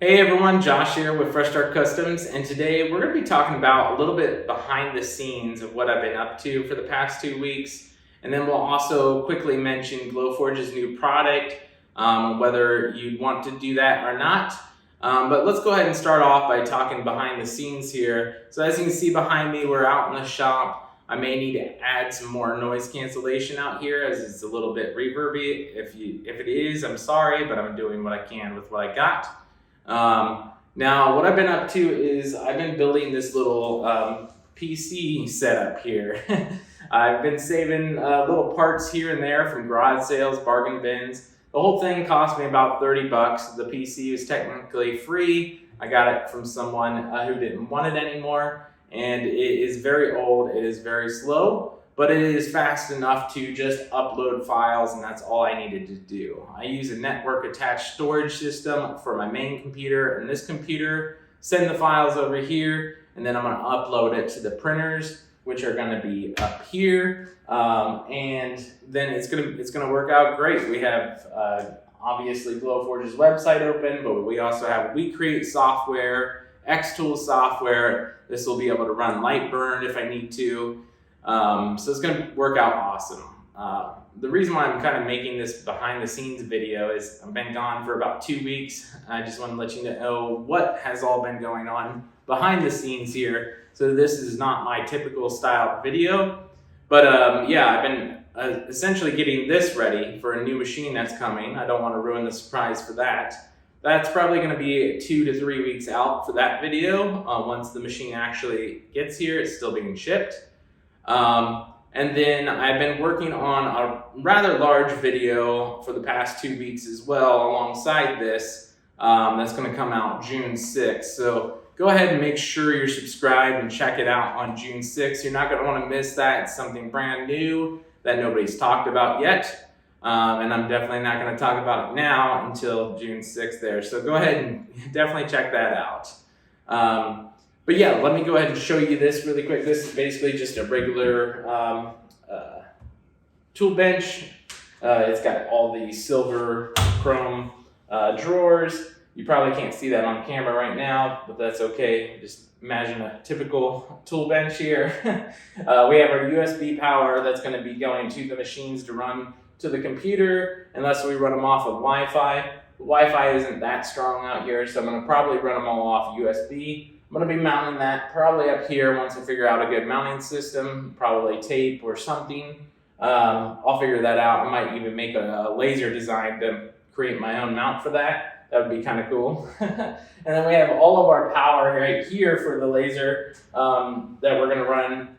Hey everyone, Josh here with Fresh Start Customs, and today we're going to be talking about a little bit behind the scenes of what I've been up to for the past 2 weeks, and then we'll also quickly mention Glowforge's new product, whether you'd want to do that or not. But let's go ahead and start off by talking behind the scenes here. So as you can see behind me, we're out in the shop. I may need to add some more noise cancellation out here as it's a little bit reverby. If it is, I'm sorry, but I'm doing what I can with what I got. Now, what I've been up to is I've been building this little PC setup here. I've been saving little parts here and there from garage sales, bargain bins. The whole thing cost me about 30 bucks. The PC is technically free. I got it from someone who didn't want it anymore, and it is very old. It is very slow, but it is fast enough to just upload files, and that's all I needed to do. I use a network attached storage system for my main computer and this computer, send the files over here, and then I'm gonna upload it to the printers, which are gonna be up here, and then it's gonna work out great. We have obviously Glowforge's website open, but we also have WeCreate software, Xtools software. This will be able to run Lightburn if I need to. So it's going to work out awesome. The reason why I'm kind of making this behind the scenes video is I've been gone for about 2 weeks. I just want to let you know what has all been going on behind the scenes here. So this is not my typical style video, but yeah, I've been essentially getting this ready for a new machine that's coming. I don't want to ruin the surprise for that. That's probably going to be 2 to 3 weeks out for that video. Once the machine actually gets here, it's still being shipped. And then I've been working on a rather large video for the past 2 weeks as well alongside this. That's going to come out June 6th. So go ahead and make sure you're subscribed and check it out on June 6th. You're not going to want to miss that. It's something brand new that nobody's talked about yet. And I'm definitely not going to talk about it now until June 6th there. So go ahead and definitely check that out. But yeah, let me go ahead and show you this really quick. This is basically just a regular tool bench. It's got all the silver chrome drawers. You probably can't see that on camera right now, but that's okay. Just imagine a typical tool bench here. We have our USB power that's going to be going to the machines to run to the computer, unless we run them off of Wi-Fi. The Wi-Fi isn't that strong out here, so I'm going to probably run them all off USB. I'm going to be mounting that probably up here once I figure out a good mounting system, probably tape or something. I'll figure that out. I might even make a laser design to create my own mount for that. That would be kind of cool. And then we have all of our power right here for the laser that we're going to run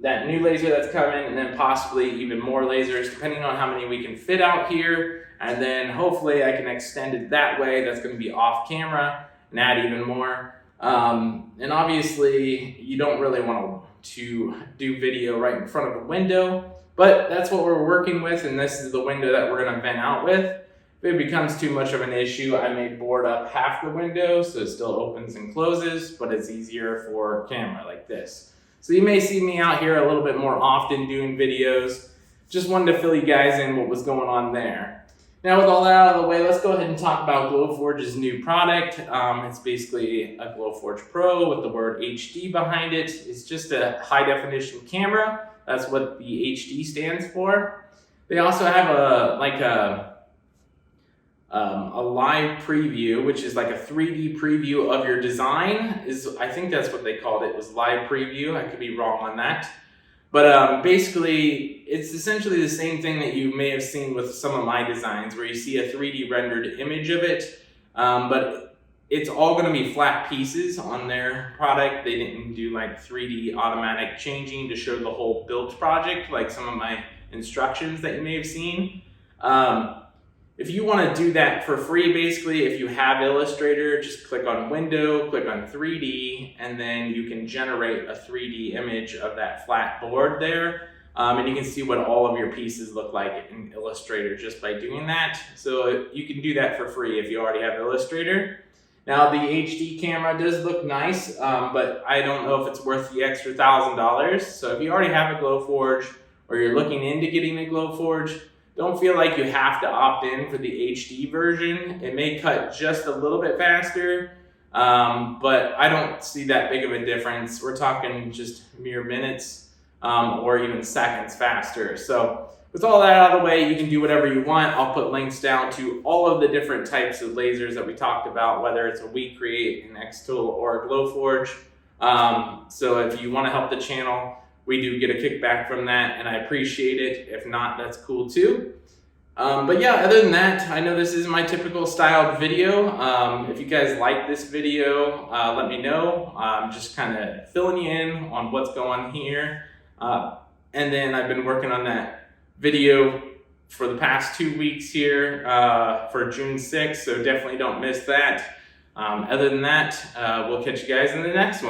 that new laser that's coming, and then possibly even more lasers depending on how many we can fit out here. And then hopefully I can extend it that way. That's going to be off camera and add even more. And obviously you don't really want to do video right in front of a window, but that's what we're working with, and this is the window that we're going to vent out with. If it becomes too much of an issue, I may board up half the window so it still opens and closes, but it's easier for camera like this. So you may see me out here a little bit more often doing videos. Just wanted to fill you guys in what was going on there. Now with all that out of the way, let's go ahead and talk about Glowforge's new product. It's basically a Glowforge Pro with the word HD behind it. It's just a high definition camera. That's what the HD stands for. They also have a live preview, which is like a 3D preview of your design. I think that's what they called it, was live preview. I could be wrong on that. But basically, it's essentially the same thing that you may have seen with some of my designs, where you see a 3D rendered image of it, but it's all going to be flat pieces on their product. They didn't do like 3D automatic changing to show the whole build project, like some of my instructions that you may have seen. If you want to do that for free, basically, if you have Illustrator, just click on Window, click on 3D, and then you can generate a 3D image of that flat board there. And you can see what all of your pieces look like in Illustrator just by doing that. So you can do that for free if you already have Illustrator. Now the HD camera does look nice, but I don't know if it's worth the extra $1,000. So if you already have a Glowforge or you're looking into getting a Glowforge, don't feel like you have to opt in for the HD version. It may cut just a little bit faster, but I don't see that big of a difference. We're talking just mere minutes or even seconds faster. So with all that out of the way, you can do whatever you want. I'll put links down to all of the different types of lasers that we talked about, whether it's a WeCreate, an Xtool, or a Glowforge. So if you want to help the channel, we do get a kickback from that, and I appreciate it. If not, that's cool too. But yeah, other than that, I know this is my typical styled video. If you guys like this video, let me know. I'm just kind of filling you in on what's going on here. And then I've been working on that video for the past 2 weeks here for June 6th, so definitely don't miss that. Other than that, we'll catch you guys in the next one.